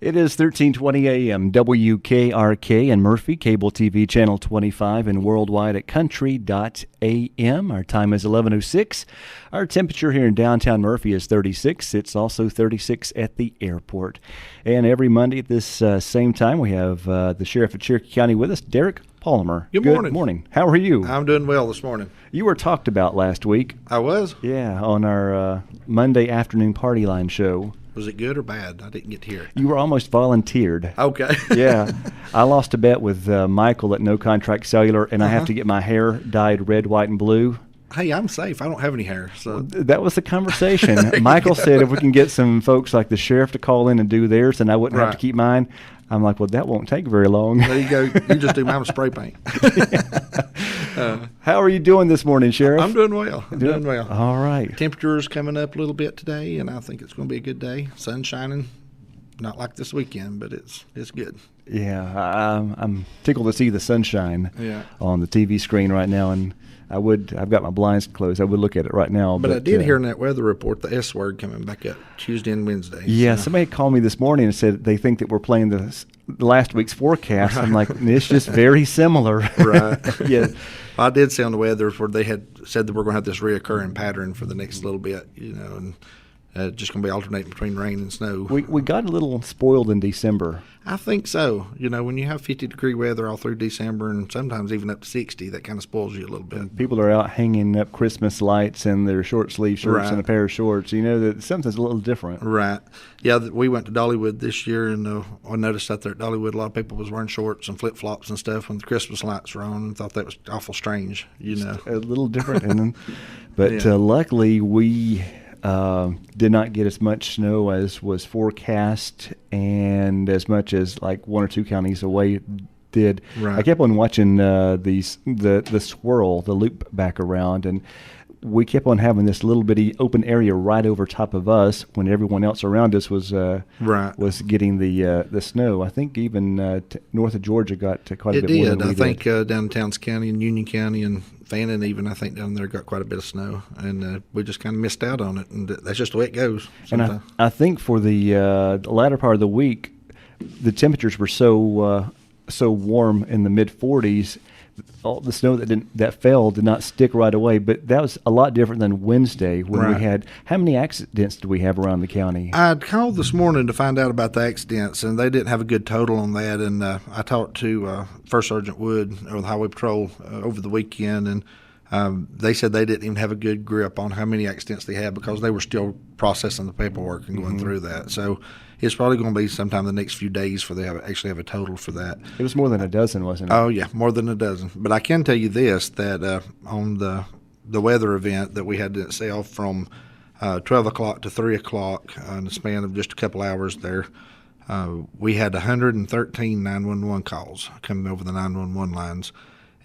It is 1320 AM, WKRK in Murphy, cable TV channel 25, and worldwide at country.am. Our time is 11:06. Our temperature here in downtown Murphy is 36. It's also 36 at the airport. And every Monday at this same time, we have the Sheriff of Cherokee County with us, Derek Palmer. Good morning. Good morning. How are you? I'm doing well this morning. You were talked about last week. I was? Yeah, on our Monday afternoon party line show. Was it good or bad? I didn't get to hear it. You were almost volunteered. Okay. Yeah. I lost a bet with Michael at No Contract Cellular, and I have to get my hair dyed red, white, and blue. Hey, I'm safe. I don't have any hair. So That was the conversation. Michael said if we can get some folks like the sheriff to call in and do theirs, and I wouldn't have to Right. keep mine. I'm like, well, that won't take very long. there you go. You just do mine with spray paint. How are you doing this morning, Sheriff? I'm doing well. I'm doing well. All right. Temperature's coming up a little bit today, and I think it's going to be a good day. Sun shining. Not like this weekend, but it's good. Yeah, I'm tickled to see the sunshine Yeah. on the TV screen right now, and I've got my blinds closed. I would look at it right now. But I did hear in that weather report the S word coming back up Tuesday and Wednesday. Yeah, so. somebody called me this morning and said they think that we're playing the last week's forecast. I'm like, it's just very similar. Right. Yeah. I did see on the weather where they had said that we're going to have this reoccurring pattern for the next little bit, and just going to be alternating between rain and snow. We got a little spoiled in December. I think so. When you have 50-degree weather all through December and sometimes even up to 60, that kind of spoils you a little bit. People are out hanging up Christmas lights in their short sleeve shirts Right. and a pair of shorts. You know that something's a little different. Right. Yeah, we went to Dollywood this year, and I noticed out there at Dollywood a lot of people was wearing shorts and flip-flops and stuff when the Christmas lights were on, and thought that was awful strange, A little different. But Yeah. luckily we did not get as much snow as was forecast, and as much as like one or two counties away did. Right. I kept on watching the swirl, the loop back around, and we kept on having this little bitty open area right over top of us when everyone else around us was Right. was getting the snow. I think even north of Georgia got quite a It bit more did. than we I think down in Towns County and Union County and Fannin even, I think down there got quite a bit of snow, and we just kind of missed out on it, and that's just the way it goes. And sometimes. I think for the latter part of the week, the temperatures were so warm in the mid 40s. All the snow that fell did not stick right away, but that was a lot different than Wednesday when Right. we had. How many accidents did we have around the county? I called this morning to find out about the accidents, and they didn't have a good total on that. And I talked to First Sergeant Wood of the Highway Patrol over the weekend, and they said they didn't even have a good grip on how many accidents they had because they were still processing the paperwork and going through that. So it's probably going to be sometime the next few days before they actually have a total for that. It was more than a dozen, wasn't it? Oh, yeah, more than a dozen. But I can tell you this, that on the weather event that we had to sail from 12 o'clock to 3 o'clock in the span of just a couple hours there, we had 113 911 calls coming over the 911 lines,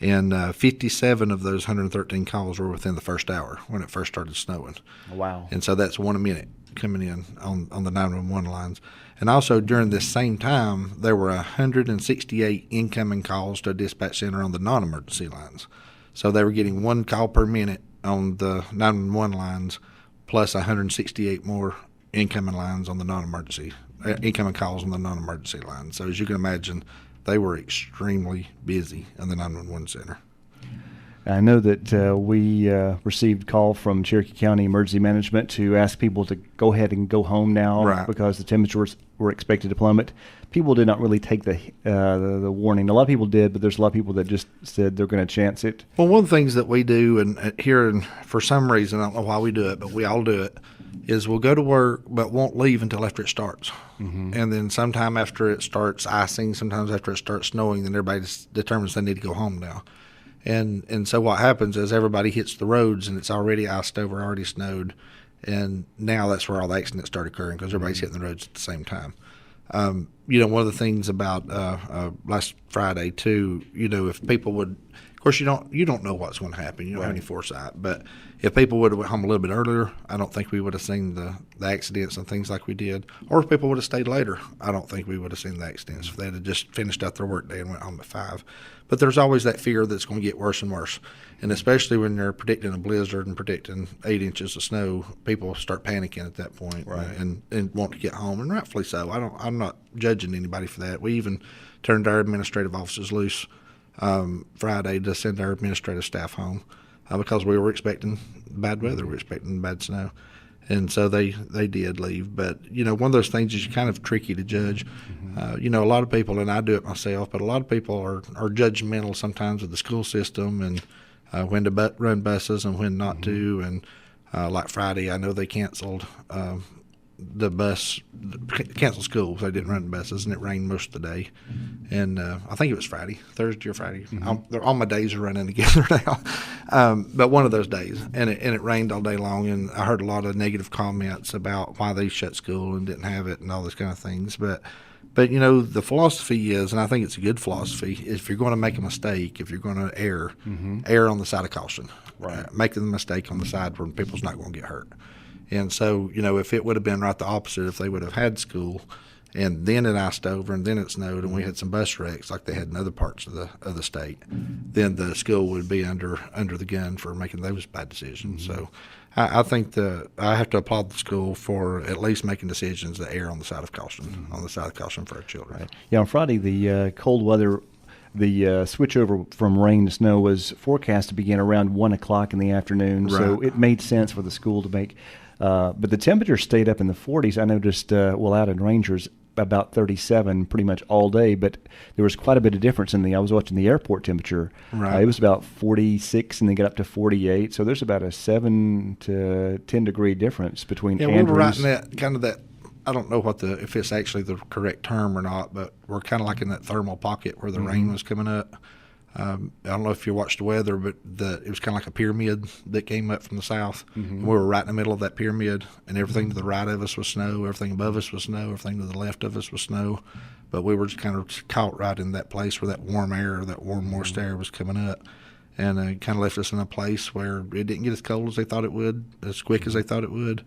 and 57 of those 113 calls were within the first hour when it first started snowing. Wow. And so that's 1 a minute coming in on the 911 lines. And also during this same time, there were 168 incoming calls to a dispatch center on the non-emergency lines. So they were getting 1 call per minute on the 911 lines, plus 168 more incoming lines on the non-emergency, incoming calls on the non-emergency lines. So as you can imagine, they were extremely busy in the 911 center. I know that we received a call from Cherokee County Emergency Management to ask people to go ahead and go home now Right. because the temperatures were expected to plummet. People did not really take the warning. A lot of people did, but there's a lot of people that just said they're going to chance it. Well, one of the things that we do, and here, and for some reason, I don't know why we do it, but we all do it, is we'll go to work but won't leave until after it starts. And then sometime after it starts icing, sometimes after it starts snowing, then everybody just determines they need to go home now. And so what happens is everybody hits the roads, and it's already iced over, already snowed, and now that's where all the accidents start occurring because everybody's hitting the roads at the same time. One of the things about last Friday too, if people would Of course, you don't know what's going to happen. You don't have any foresight. But if people would have went home a little bit earlier, I don't think we would have seen the accidents and things like we did. Or if people would have stayed later, I don't think we would have seen the accidents if they had just finished out their work day and went home at 5. But there's always that fear that it's going to get worse and worse. And especially when they're predicting a blizzard and predicting 8 inches of snow, people start panicking at that point, and want to get home, and rightfully so. I'm not judging anybody for that. We even turned our administrative offices loose Friday to send our administrative staff home because we were expecting bad weather. We were expecting bad snow. And so they did leave. But, one of those things is kind of tricky to judge. A lot of people, and I do it myself, but a lot of people are judgmental sometimes of the school system and when to run buses and when not to. And like Friday, I know they canceled canceled school. So they didn't run buses, and it rained most of the day. And I think it was Thursday or Friday. All my days are running together now. But one of those days, and it rained all day long, and I heard a lot of negative comments about why they shut school and didn't have it and all those kind of things. But the philosophy is, and I think it's a good philosophy, if you're going to make a mistake, if you're going to err, err on the side of caution. Right. Make the mistake on the side where people's not going to get hurt. And so, if it would have been right the opposite, if they would have had school and then it iced over and then it snowed and we had some bus wrecks like they had in other parts of the state, then the school would be under the gun for making those bad decisions. So I think I have to applaud the school for at least making decisions that err on the side of caution, for our children. Right. Yeah, on Friday, the cold weather, the switch over from rain to snow was forecast to begin around 1 o'clock in the afternoon. Right. So it made sense for the school to make. But the temperature stayed up in the 40s. I noticed, out in Rangers, about 37 pretty much all day, but there was quite a bit of difference I was watching the airport temperature. Right. It was about 46 and then got up to 48. So there's about a 7 to 10 degree difference between Andrews. We were right in that, I don't know if it's actually the correct term or not, but we're kind of like in that thermal pocket where the rain was coming up. I don't know if you watched the weather, but it was kind of like a pyramid that came up from the south. We were right in the middle of that pyramid, and everything to the right of us was snow, everything above us was snow, everything to the left of us was snow. But we were just kind of caught right in that place where that warm air, that warm moist air was coming up. And it kind of left us in a place where it didn't get as cold as they thought it would, as quick as they thought it would.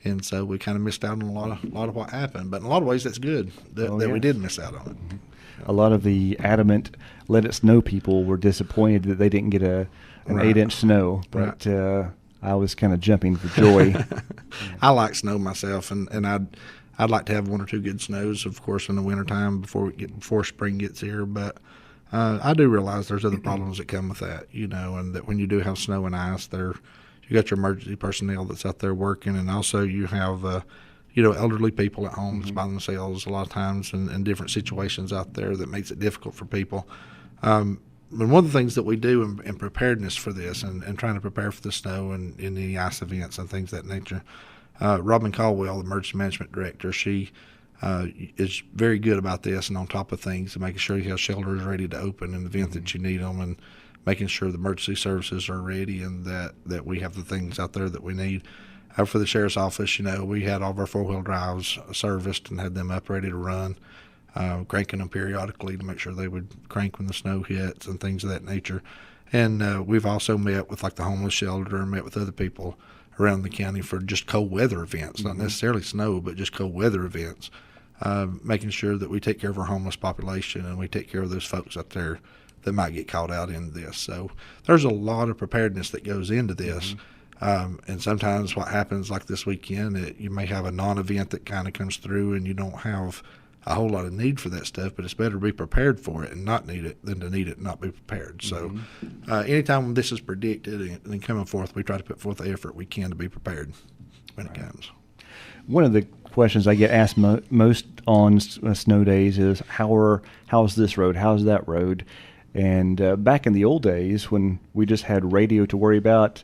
And so we kind of missed out on a lot of what happened. But in a lot of ways, that's good that we did miss out on it. A lot of the adamant let it snow people were disappointed that they didn't get an 8-inch snow, but I was kind of jumping for joy. I like snow myself, and I'd like to have 1 or 2 good snows, of course, in the wintertime before spring gets here. But I do realize there's other problems that come with that, and that when you do have snow and ice, you got your emergency personnel that's out there working, and also you have elderly people at home by themselves a lot of times in different situations out there that makes it difficult for people. And one of the things that we do in preparedness for this and trying to prepare for the snow and any ice events and things of that nature, Robin Caldwell, the emergency management director, she is very good about this and on top of things and making sure you have shelters ready to open in the event that you need them, and making sure the emergency services are ready and that we have the things out there that we need. For the sheriff's office, we had all of our 4-wheel drives serviced and had them up ready to run, cranking them periodically to make sure they would crank when the snow hits and things of that nature. And we've also met with like the homeless shelter and met with other people around the county for just cold weather events, not necessarily snow, but just cold weather events, making sure that we take care of our homeless population and we take care of those folks out there that might get caught out in this. So there's a lot of preparedness that goes into this. And sometimes what happens like this weekend, you may have a non-event that kind of comes through and you don't have a whole lot of need for that stuff, but it's better to be prepared for it and not need it than to need it and not be prepared. So anytime this is predicted and coming forth, we try to put forth the effort we can to be prepared when it comes. One of the questions I get asked most on snow days is, how's this road? How's that road? And back in the old days when we just had radio to worry about,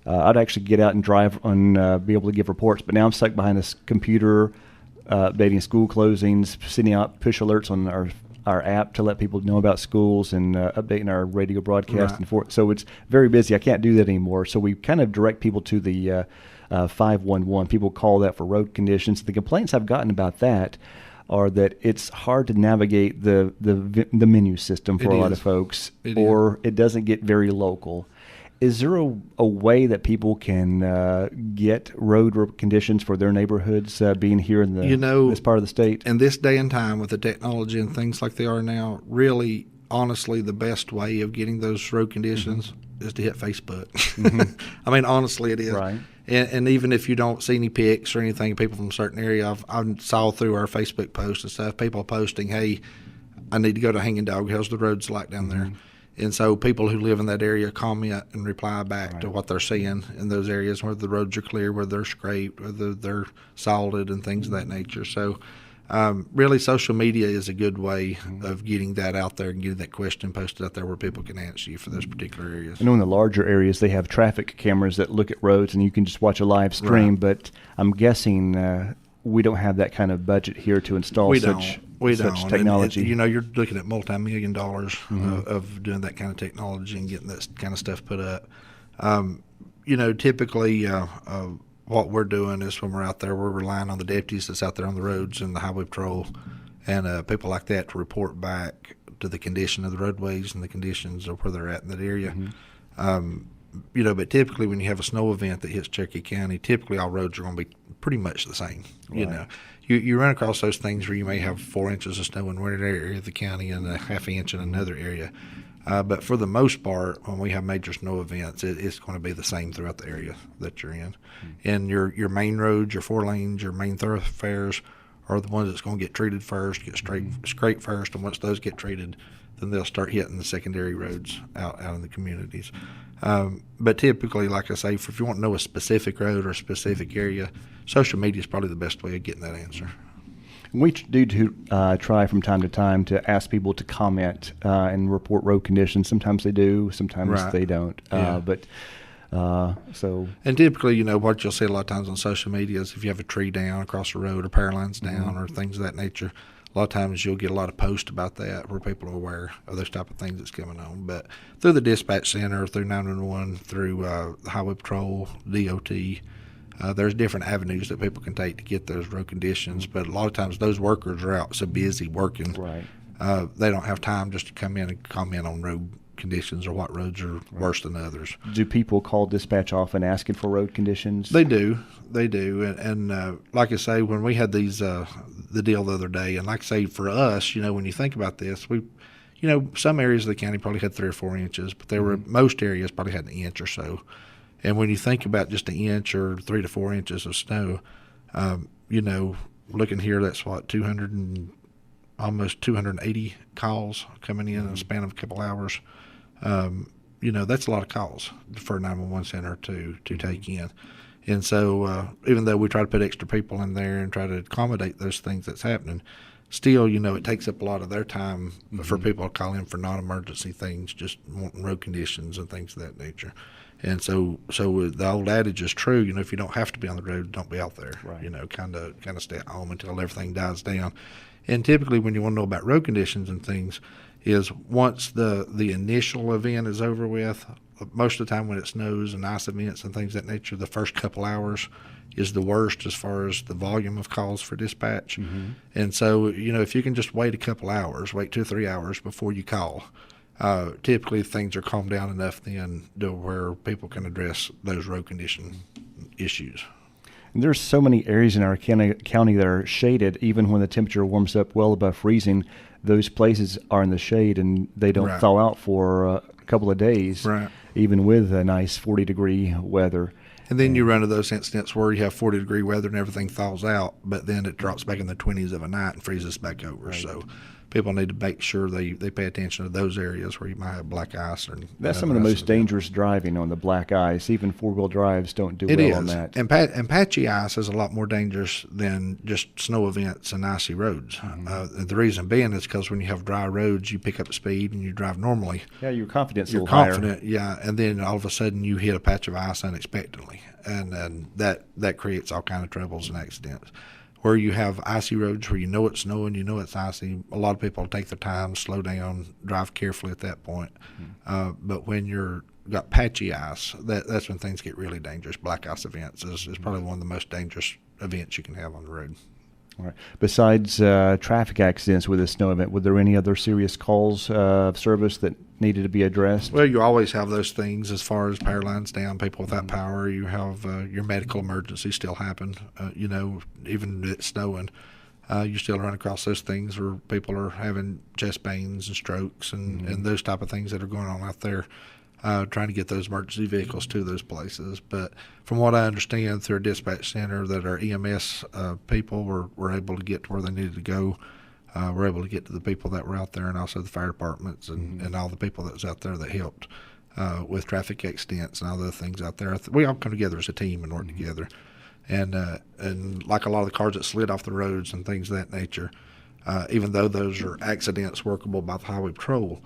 I'd actually get out and drive and be able to give reports. But now I'm stuck behind this computer, updating school closings, sending out push alerts on our app to let people know about schools, and updating our radio broadcast. So it's very busy. I can't do that anymore. So we kind of direct people to the 511. People call that for road conditions. The complaints I've gotten about that are that it's hard to navigate the menu system for It a lot is. of folks, It or it doesn't get very local. Is there a way that people can get road conditions for their neighborhoods being here in this part of the state? In this day and time with the technology and things like they are now, really, honestly, the best way of getting those road conditions is to hit Facebook. I mean, honestly, it is. Right. And even if you don't see any pics or anything, people from a certain area, I saw through our Facebook posts and stuff, people posting, hey, I need to go to Hanging Dog. How's the roads like down there? And so people who live in that area comment and reply back to what they're seeing in those areas, whether the roads are clear, whether they're scraped, whether they're salted and things of that nature. So really social media is a good way of getting that out there and getting that question posted out there where people can answer you for those particular areas. I know in the larger areas they have traffic cameras that look at roads and you can just watch a live stream, but I'm guessing we don't have that kind of budget here to install such technology. And, you're looking at multi-million dollars of doing that kind of technology and getting that kind of stuff put up. Typically what we're doing is when we're out there, we're relying on the deputies that's out there on the roads and the highway patrol and people like that to report back to the condition of the roadways and the conditions of where they're at in that area. But typically when you have a snow event that hits Cherokee County, typically all roads are going to be pretty much the same. Right. You run across those things where you may have 4 inches of snow in one area of the county and a half inch in another area. But for the most part, when we have major snow events, it's going to be the same throughout the area that you're in. And your main roads, your 4 lanes, your main thoroughfares are the ones that's going to get treated first, get scraped first, and once those get treated, then they'll start hitting the secondary roads out in the communities. But typically, like I say, if you want to know a specific road or a specific area, social media is probably the best way of getting that answer. We do try from time to time to ask people to comment and report road conditions. Sometimes they do, sometimes they don't. And typically, what you'll see a lot of times on social media is if you have a tree down across the road or power lines down or things of that nature, a lot of times you'll get a lot of posts about that where people are aware of those type of things that's going on. But through the dispatch center, through 911, through the Highway Patrol, DOT, there's different avenues that people can take to get those road conditions. But a lot of times those workers are out so busy working, they don't have time just to come in and comment on road conditions or what roads are worse than others. Do people call dispatch often asking for road conditions? They do. And like I say, when we had these, the deal the other day, and like I say, for us, when you think about this, we, some areas of the county probably had 3 or 4 inches, but there were most areas probably had an inch or so. And when you think about just an inch or 3 to 4 inches of snow, looking here, that's what, almost 280 calls coming in a span of a couple hours. That's a lot of calls for a 911 center to take in. And so even though we try to put extra people in there and try to accommodate those things that's happening, still, it takes up a lot of their time for people to call in for non-emergency things, just wanting road conditions and things of that nature. And so the old adage is true, if you don't have to be on the road, don't be out there. Right. Kind of stay at home until everything dies down. And typically when you want to know about road conditions and things is once the initial event is over with, most of the time when it snows and ice events and things of that nature, the first couple hours is the worst as far as the volume of calls for dispatch. And so, if you can just wait a couple hours, wait 2 or 3 hours before you call, typically things are calmed down enough then to where people can address those road condition issues. And there's so many areas in our county that are shaded. Even when the temperature warms up well above freezing, those places are in the shade and they don't thaw out for a couple of days, even with a nice 40-degree weather. And then you run into those incidents where you have 40-degree weather and everything thaws out, but then it drops back in the 20s of a night and freezes back over. So people need to make sure they pay attention to those areas where you might have black ice. That's some of the most dangerous driving on the black ice. Even four-wheel drives don't do well on that. And patchy ice is a lot more dangerous than just snow events and icy roads. The reason being is because when you have dry roads, you pick up speed and you drive normally. Yeah, your confidence is a You're little higher. confident, yeah, and then all of a sudden you hit a patch of ice unexpectedly, and that creates all kind of troubles and accidents. Where you have icy roads where you know it's snowing, you know it's icy, a lot of people take their time, slow down, drive carefully at that point. But when you're got patchy ice, that's when things get really dangerous. Black ice events is probably one of the most dangerous events you can have on the road. All right. Besides traffic accidents with this snow event, were there any other serious calls of service that needed to be addressed? Well, you always have those things as far as power lines down, people without power. You have your medical emergencies still happen. Even it's snowing, you still run across those things where people are having chest pains and strokes and those type of things that are going on out there. Trying to get those emergency vehicles to those places. But from what I understand through a dispatch center, that our EMS people were able to get to where they needed to go. We're able to get to the people that were out there, and also the fire departments and all the people that was out there that helped with traffic accidents and all the things out there. We all come together as a team and work together. And like a lot of the cars that slid off the roads and things of that nature, even though those are accidents workable by the highway patrol,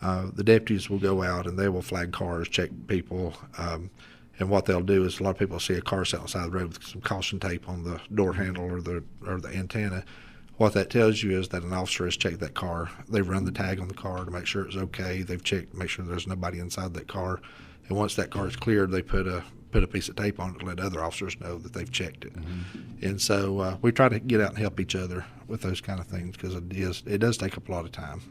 the deputies will go out and they will flag cars, check people, and what they'll do is a lot of people see a car sitting on the side of the road with some caution tape on the door handle or the antenna. What that tells you is that an officer has checked that car. They've run the tag on the car to make sure it's okay. They've checked to make sure there's nobody inside that car. And once that car is cleared, they put a piece of tape on it to let other officers know that they've checked it. And so we try to get out and help each other with those kind of things because it does take up a lot of time.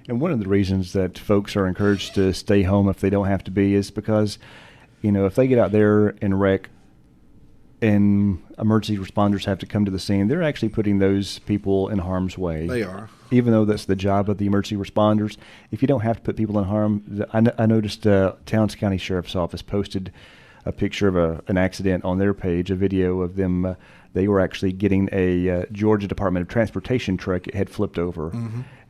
And one of the reasons that folks are encouraged to stay home if they don't have to be is because, if they get out there and wreck and emergency responders have to come to the scene, they're actually putting those people in harm's way. They are. Even though that's the job of the emergency responders, if you don't have to put people in harm, I noticed Towns County Sheriff's Office posted a picture of an accident on their page, a video of them. They were actually getting a Georgia Department of Transportation truck. It had flipped over.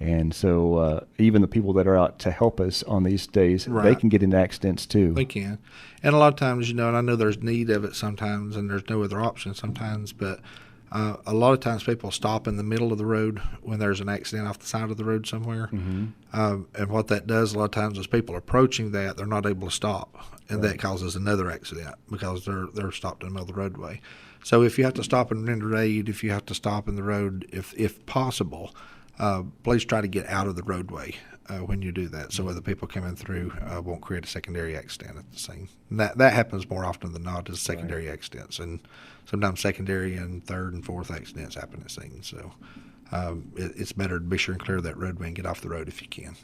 And so even the people that are out to help us on these days, they can get into accidents too. They can. And a lot of times, and I know there's need of it sometimes and there's no other option sometimes, but a lot of times people stop in the middle of the road when there's an accident off the side of the road somewhere. And what that does a lot of times is people approaching that, they're not able to stop. And that causes another accident because they're stopped in the middle of the roadway. So if you have to stop and render aid, if you have to stop in the road, if possible, please try to get out of the roadway when you do that, so other people coming through won't create a secondary accident at the scene. And that happens more often than not as secondary accidents, and sometimes secondary and third and fourth accidents happen at scenes. So it's better to be sure and clear that roadway and get off the road if you can.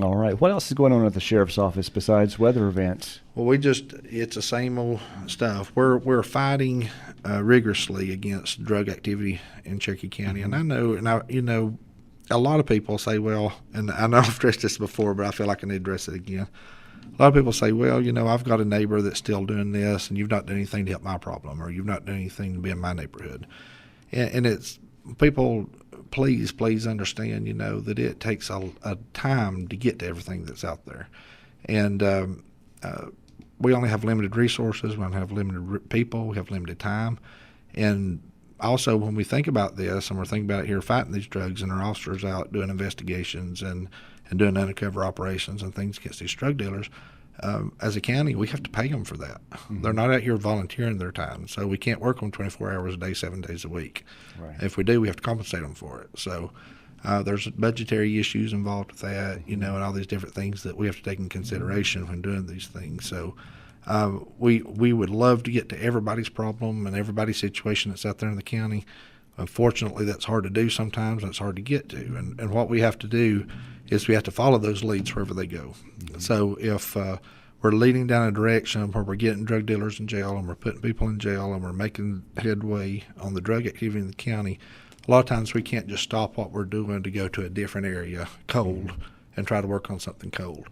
All right. What else is going on at the sheriff's office besides weather events? Well, it's the same old stuff. We're fighting rigorously against drug activity in Cherokee County, and I know, a lot of people say, well, and I know I've addressed this before, but I feel like I need to address it again. A lot of people say, well, I've got a neighbor that's still doing this, and you've not done anything to help my problem, or you've not done anything to be in my neighborhood. And it's people, please understand, that it takes a time to get to everything that's out there. And we only have limited resources. We only have limited people. We have limited time. And also, when we think about this, and we're thinking about it here, fighting these drugs, and our officers out doing investigations and doing undercover operations and things against these drug dealers, as a county, we have to pay them for that. They're not out here volunteering their time, so we can't work them 24 hours a day, 7 days a week. Right. If we do, we have to compensate them for it. So there's budgetary issues involved with that, and all these different things that we have to take in consideration when doing these things. So we would love to get to everybody's problem and everybody's situation that's out there in the county. Unfortunately, that's hard to do sometimes, and it's hard to get to. And what we have to do is we have to follow those leads wherever they go. So if we're leading down a direction where we're getting drug dealers in jail and we're putting people in jail and we're making headway on the drug activity in the county, a lot of times we can't just stop what we're doing to go to a different area cold and try to work on something cold.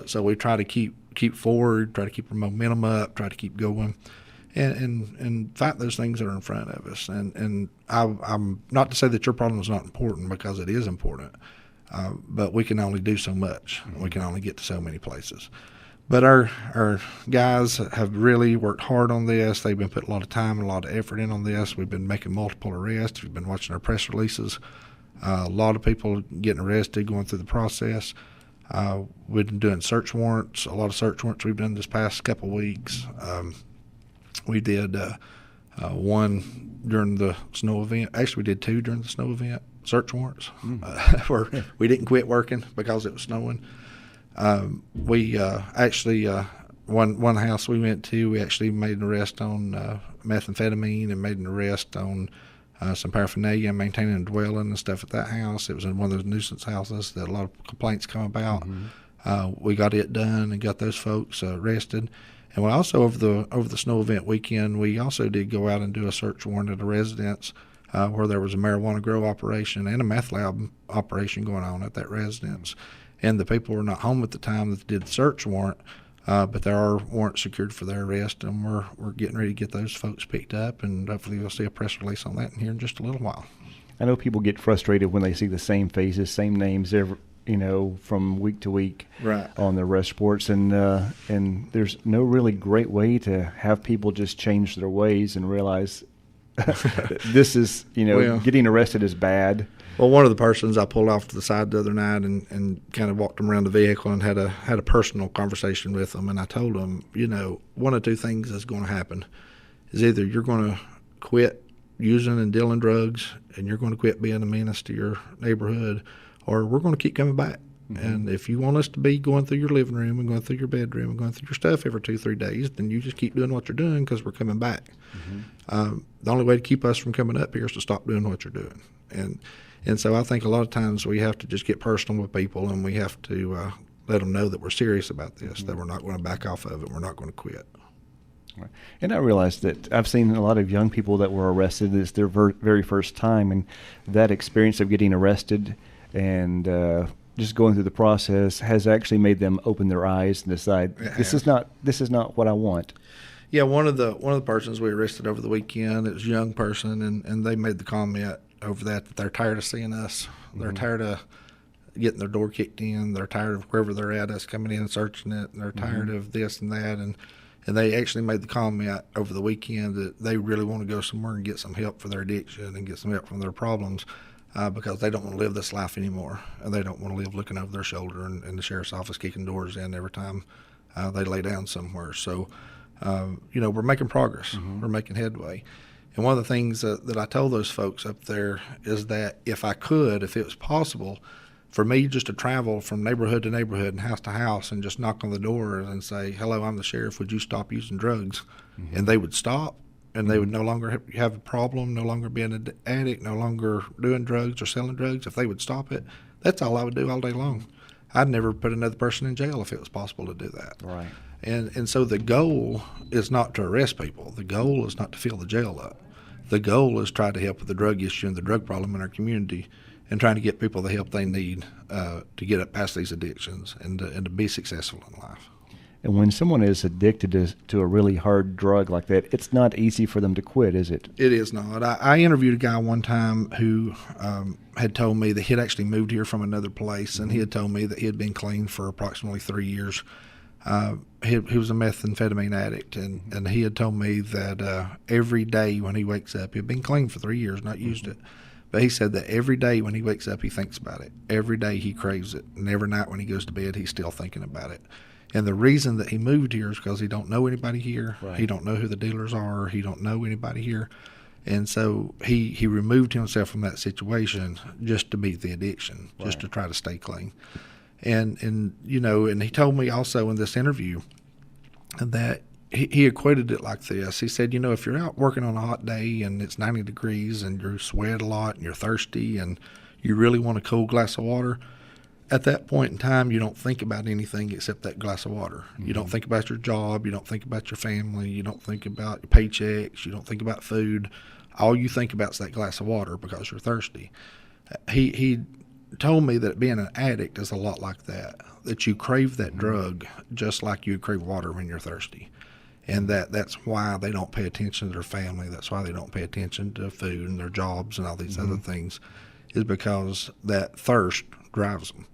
So we try to keep forward, try to keep our momentum up, try to keep going, and fight those things that are in front of us. And I'm not to say that your problem is not important, because it is important, but we can only do so much. We can only get to so many places. But our guys have really worked hard on this. They've been putting a lot of time and a lot of effort in on this. We've been making multiple arrests. We've been watching our press releases. A lot of people getting arrested, going through the process. We've been doing search warrants, a lot of search warrants we've done this past couple weeks. We did one during the snow event. Actually, we did two during the snow event, search warrants, where we didn't quit working because it was snowing. We actually, one house we went to, we actually made an arrest on methamphetamine and made an arrest on some paraphernalia, maintaining a dwelling and stuff at that house. It was in one of those nuisance houses that a lot of complaints come about. We got it done and got those folks arrested. And we also, over the snow event weekend, we also did go out and do a search warrant at a residence where there was a marijuana grow operation and a meth lab operation going on at that residence. And the people were not home at the time that did the search warrant, but there are warrants secured for their arrest, and we're getting ready to get those folks picked up, and hopefully you'll see a press release on that here in just a little while. I know people get frustrated when they see the same faces, same names from week to week on the arrest reports, and there's no really great way to have people just change their ways and realize this is, getting arrested is bad. Well, one of the persons I pulled off to the side the other night and kind of walked them around the vehicle and had a personal conversation with them, and I told them, one of two things is going to happen. Is either you're going to quit using and dealing drugs and you're going to quit being a menace to your neighborhood, or we're going to keep coming back. And if you want us to be going through your living room and going through your bedroom and going through your stuff every 2-3 days, then you just keep doing what you're doing because we're coming back. The only way to keep us from coming up here is to stop doing what you're doing. And so I think a lot of times we have to just get personal with people, and we have to let them know that we're serious about this, that we're not going to back off of it, we're not going to quit. Right. And I realized that I've seen a lot of young people that were arrested. It's their very first time, and that experience of getting arrested and just going through the process has actually made them open their eyes and decide this is not what I want. Yeah, one of the persons we arrested over the weekend, it was a young person, and they made the comment over that they're tired of seeing us. They're tired of getting their door kicked in. They're tired of wherever they're at, us coming in and searching it. And they're tired of this and that. And they actually made the comment over the weekend that they really want to go somewhere and get some help for their addiction and get some help from their problems because they don't want to live this life anymore. And they don't want to live looking over their shoulder and the sheriff's office kicking doors in every time they lay down somewhere. So, we're making progress. We're making headway. And one of the things that I told those folks up there is that if it was possible, for me just to travel from neighborhood to neighborhood and house to house and just knock on the door and say, hello, I'm the sheriff, would you stop using drugs? And they would stop, and they would no longer have a problem, no longer be an addict, no longer doing drugs or selling drugs. If they would stop it, that's all I would do all day long. I'd never put another person in jail if it was possible to do that. Right. And so the goal is not to arrest people. The goal is not to fill the jail up. The goal is try to help with the drug issue and the drug problem in our community, and trying to get people the help they need to get up past these addictions and to be successful in life. And when someone is addicted to a really hard drug like that, it's not easy for them to quit, is it? It is not. I interviewed a guy one time who had told me that he had actually moved here from another place, and he had told me that he had been clean for approximately 3 years. He was a methamphetamine addict, and he had told me that every day when he wakes up, he'd been clean for 3 years, not used it. But he said that every day when he wakes up, he thinks about it. Every day he craves it. And every night when he goes to bed, he's still thinking about it. And the reason that he moved here is because he don't know anybody here. Right. He don't know who the dealers are. He don't know anybody here. And so he removed himself from that situation just to beat the addiction, just to try to stay clean. And he told me also in this interview that he equated it like this. He said, if you're out working on a hot day and it's 90 degrees and you sweat a lot and you're thirsty and you really want a cold glass of water, at that point in time, you don't think about anything except that glass of water. You don't think about your job. You don't think about your family. You don't think about your paychecks. You don't think about food. All you think about is that glass of water because you're thirsty. He told me that being an addict is a lot like that you crave that drug just like you crave water when you're thirsty. And that's why they don't pay attention to their family. That's why they don't pay attention to food and their jobs and all these other things, is because that thirst drives them.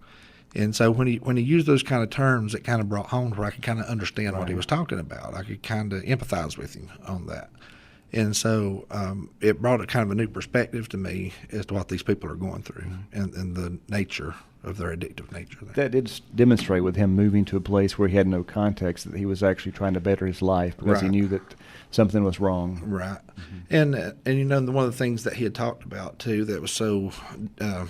And so when he used those kind of terms, it kind of brought home where I could kind of understand what he was talking about. I could kind of empathize with him on that. And so it brought a kind of a new perspective to me as to what these people are going through and the nature of their addictive nature. That did demonstrate with him moving to a place where he had no context that he was actually trying to better his life because he knew that something was wrong. Right. And one of the things that he had talked about too that was so, I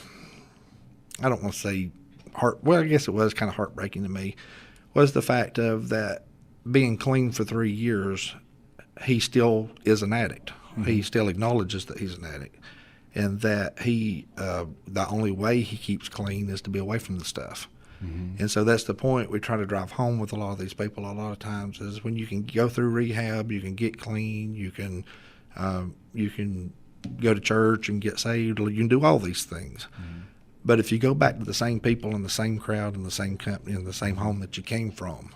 don't want to say I guess it was kind of heartbreaking to me, was the fact of that being clean for 3 years, he still is an addict. He still acknowledges that he's an addict, and that the only way he keeps clean is to be away from the stuff. And so that's the point we try to drive home with a lot of these people a lot of times, is when you can go through rehab, you can get clean, you can go to church and get saved, you can do all these things. But if you go back to the same people and the same crowd and the same company and the same home that you came from,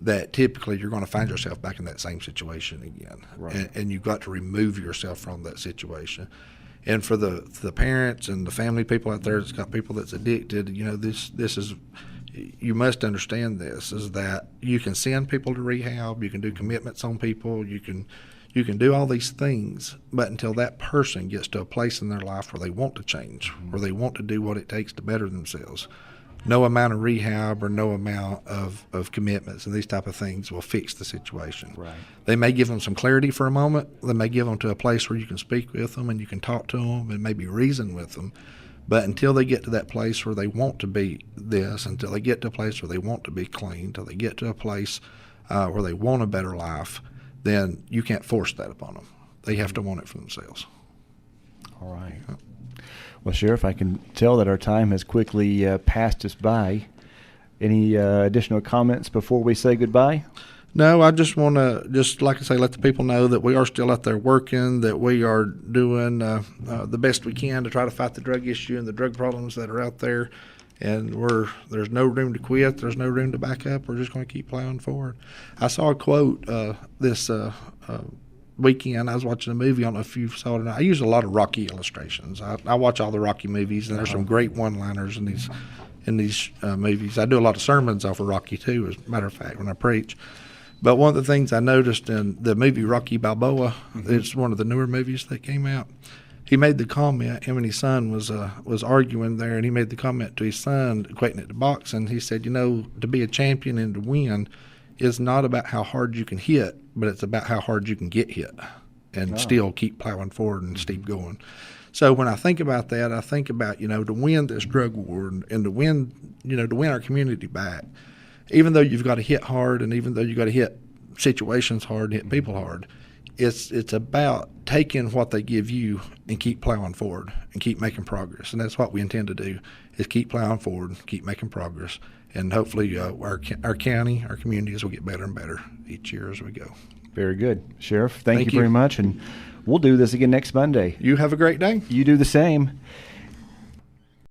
that typically you're going to find yourself back in that same situation again. Right. And you've got to remove yourself from that situation. And for the parents and the family people out there that's got people that's addicted, this is, you must understand this, is that you can send people to rehab, you can do commitments on people, you can do all these things, but until that person gets to a place in their life where they want to change, where they want to do what it takes to better themselves, no amount of rehab or no amount of commitments and these type of things will fix the situation. Right. They may give them some clarity for a moment. They may give them to a place where you can speak with them and you can talk to them and maybe reason with them. But until they get to that place where they want to be this, until they get to a place where they want to be clean, until they get to a place where they want a better life, then you can't force that upon them. They have to want it for themselves. All right. Well, Sheriff, I can tell that our time has quickly passed us by. Any additional comments before we say goodbye? No, I just want to, like I say, let the people know that we are still out there working, that we are doing the best we can to try to fight the drug issue and the drug problems that are out there. And there's no room to quit. There's no room to back up. We're just going to keep plowing forward. I saw a quote this weekend. I was watching a movie. I don't know if you saw it or not. I use a lot of Rocky illustrations. I watch all the Rocky movies, and there's some great one-liners in these movies. I do a lot of sermons off of Rocky too, as a matter of fact, when I preach. But one of the things I noticed in the movie Rocky Balboa, it's one of the newer movies that came out. He made the comment, him and his son was arguing there, and he made the comment to his son, equating it to boxing. He said, to be a champion and to win is not about how hard you can hit, but it's about how hard you can get hit and still keep plowing forward and keep going. So when I think about that, I think about, to win this drug war and to win our community back, even though you've got to hit hard and even though you've got to hit situations hard and hit people hard, it's about taking what they give you and keep plowing forward and keep making progress. And that's what we intend to do, is keep plowing forward, keep making progress. And hopefully our county, our communities will get better and better each year as we go. Very good. Sheriff, thank you very much. And we'll do this again next Monday. You have a great day. You do the same.